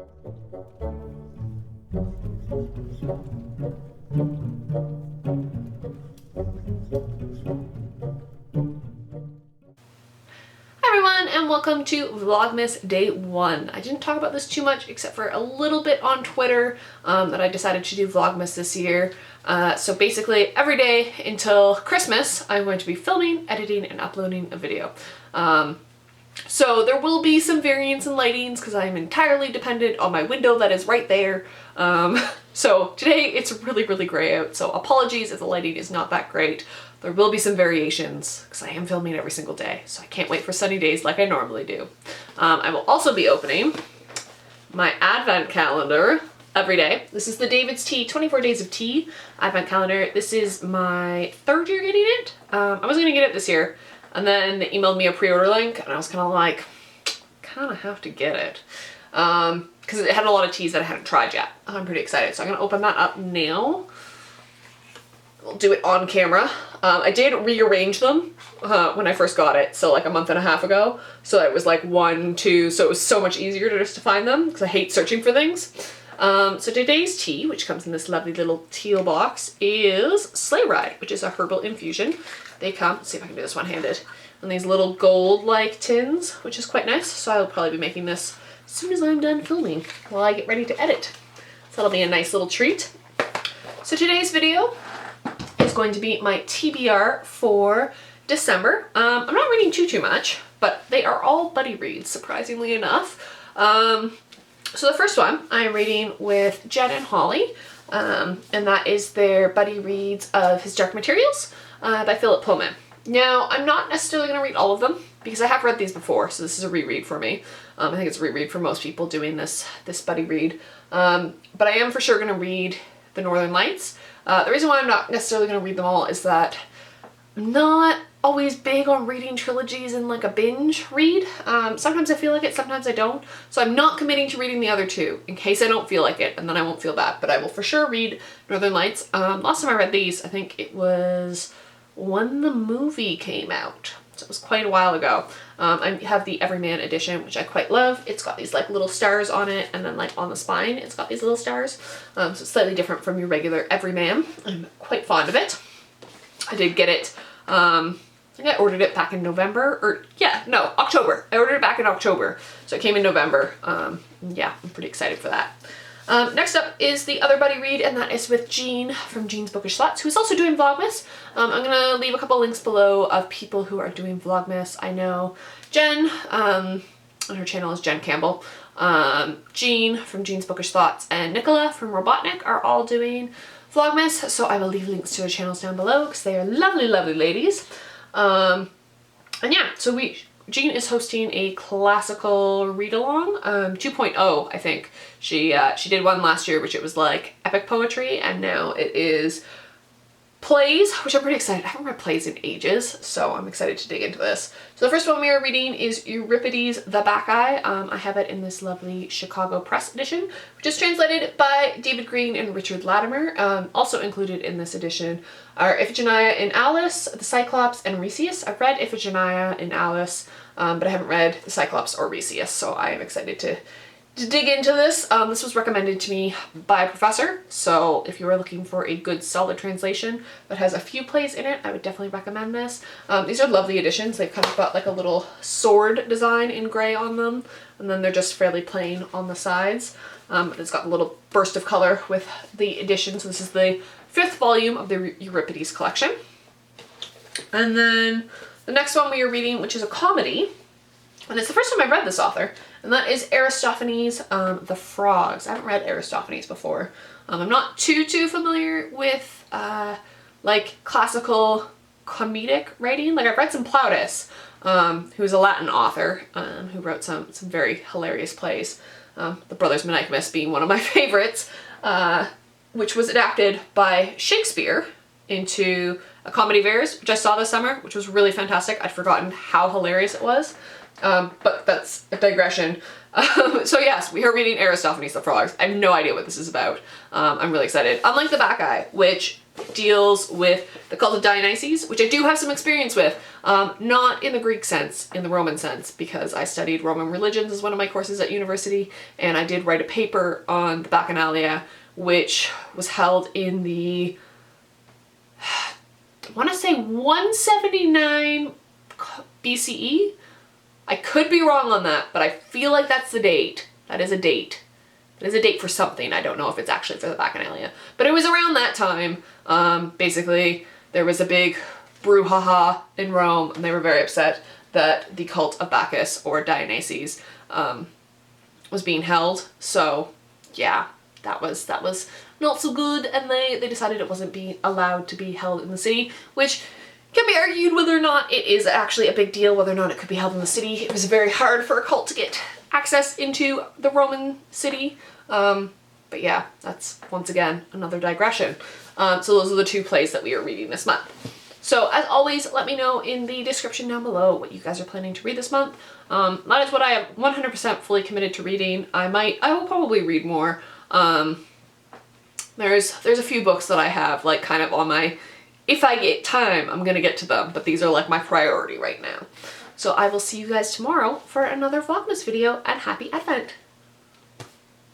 And welcome to Vlogmas Day 1. I didn't talk about this too much except for a little bit on Twitter that I decided to do Vlogmas this year. So basically every day until Christmas I'm going to be filming, editing, and uploading a video. So there will be some variance in lightings because I am entirely dependent on my window that is right there. So today it's really gray out, so apologies if the lighting is not that great. There will be some variations because I am filming every single day, so I can't wait for sunny days like I normally do. I will also be opening my advent calendar every day. This is the David's Tea 24 Days of Tea advent calendar. This is my third year getting it. I was gonna get it this year, and then they emailed me a pre-order link, and I was kind of like, kind of have to get it. Because it had a lot of teas that I hadn't tried yet. I'm pretty excited, so I'm gonna open that up now. We'll do it on camera. I did rearrange them when I first got it, so like a month and a half ago. So it was like 1, 2, so it was so much easier to just to find them because I hate searching for things. So today's tea, which comes in this lovely little teal box, is Sleigh Ride, which is a herbal infusion. They come, let's see if I can do this one-handed, in these little gold-like tins, which is quite nice. So I'll probably be making this as soon as I'm done filming while I get ready to edit. So that'll be a nice little treat. So today's video is going to be my TBR for December. I'm not reading too much, but they are all buddy reads, surprisingly enough. So the first one I am reading with Jen and Holly, and that is their buddy reads of His Dark Materials by Philip Pullman. Now, I'm not necessarily going to read all of them because I have read these before, so this is a reread for me. I think it's a reread for most people doing this buddy read. But I am for sure going to read The Northern Lights. The reason why I'm not necessarily going to read them all is that I'm not always big on reading trilogies in like a binge read. Sometimes I feel like it, sometimes I don't. So I'm not committing to reading the other two in case I don't feel like it, and then I won't feel bad. But I will for sure read Northern Lights. Last time I read these, I think it was when the movie came out. So it was quite a while ago. I have the Everyman edition, which I quite love. It's got these like little stars on it, and then like on the spine it's got these little stars. So it's slightly different from your regular Everyman. I'm quite fond of it. I did get it, I think I ordered it back in November, or yeah, no, October. I ordered it back in October, so it came in November. Yeah, I'm pretty excited for that. Next up is the other buddy read, and that is with Jean from Jean's Bookish Sluts, who's also doing Vlogmas. I'm gonna leave a couple links below of people who are doing Vlogmas. I know Jen, and her channel is Jen Campbell. Jean from Jean's Bookish Thoughts and Nicola from Robotnik are all doing Vlogmas, so I will leave links to their channels down below because they are lovely ladies. And yeah, so Jean is hosting a classical read-along, 2.0, I think. She did one last year, which it was like epic poetry, and now it is plays, which I'm pretty excited. I haven't read plays in ages, so I'm excited to dig into this. So the first one we are reading is Euripides the Bacchae. I have it in this lovely Chicago Press edition, which is translated by David Green and Richard Latimer. Also included in this edition are Iphigenia in Alice, the Cyclops, and Rheseus. I've read Iphigenia in Alice, but I haven't read the Cyclops or Rheseus, so I am excited to dig into this. This was recommended to me by a professor, so if you are looking for a good solid translation that has a few plays in it, I would definitely recommend this. These are lovely editions. They've kind of got like a little sword design in gray on them, and then they're just fairly plain on the sides. But it's got a little burst of color with the edition, so this is the 5th volume of the Euripides collection. And then the next one we are reading, which is a comedy, and it's the first time I've read this author, and that is Aristophanes, The Frogs. I haven't read Aristophanes before. I'm not too familiar with like classical comedic writing. Like I've read some Plautus, who's a Latin author, who wrote some very hilarious plays. The Brothers Menechmus being one of my favorites, which was adapted by Shakespeare into a comedy verse, which I saw this summer, which was really fantastic. I'd forgotten how hilarious it was. But that's a digression. So yes, we are reading Aristophanes the Frogs. I have no idea what this is about. I'm really excited. Unlike the Bacchae, which deals with the cult of Dionysus, which I do have some experience with, not in the Greek sense, in the Roman sense, because I studied Roman religions as one of my courses at university, and I did write a paper on the Bacchanalia, which was held in the, I want to say 179 BCE. I could be wrong on that, but I feel like that's the date. That is a date. It is a date for something. I don't know if it's actually for the Bacchanalia, but it was around that time. Basically, there was a big brouhaha in Rome, and they were very upset that the cult of Bacchus or Dionysus was being held. So yeah, that was not so good, and they decided it wasn't being allowed to be held in the city, which can be argued whether or not it is actually a big deal, whether or not it could be held in the city. It was very hard for a cult to get access into the Roman city. But yeah, that's once again another digression. So those are the two plays that we are reading this month. So as always, let me know in the description down below what you guys are planning to read this month. That is what I am 100% fully committed to reading. I will probably read more. There's a few books that I have like kind of on my, if I get time, I'm gonna get to them, but these are like my priority right now. So I will see you guys tomorrow for another Vlogmas video, and happy Advent!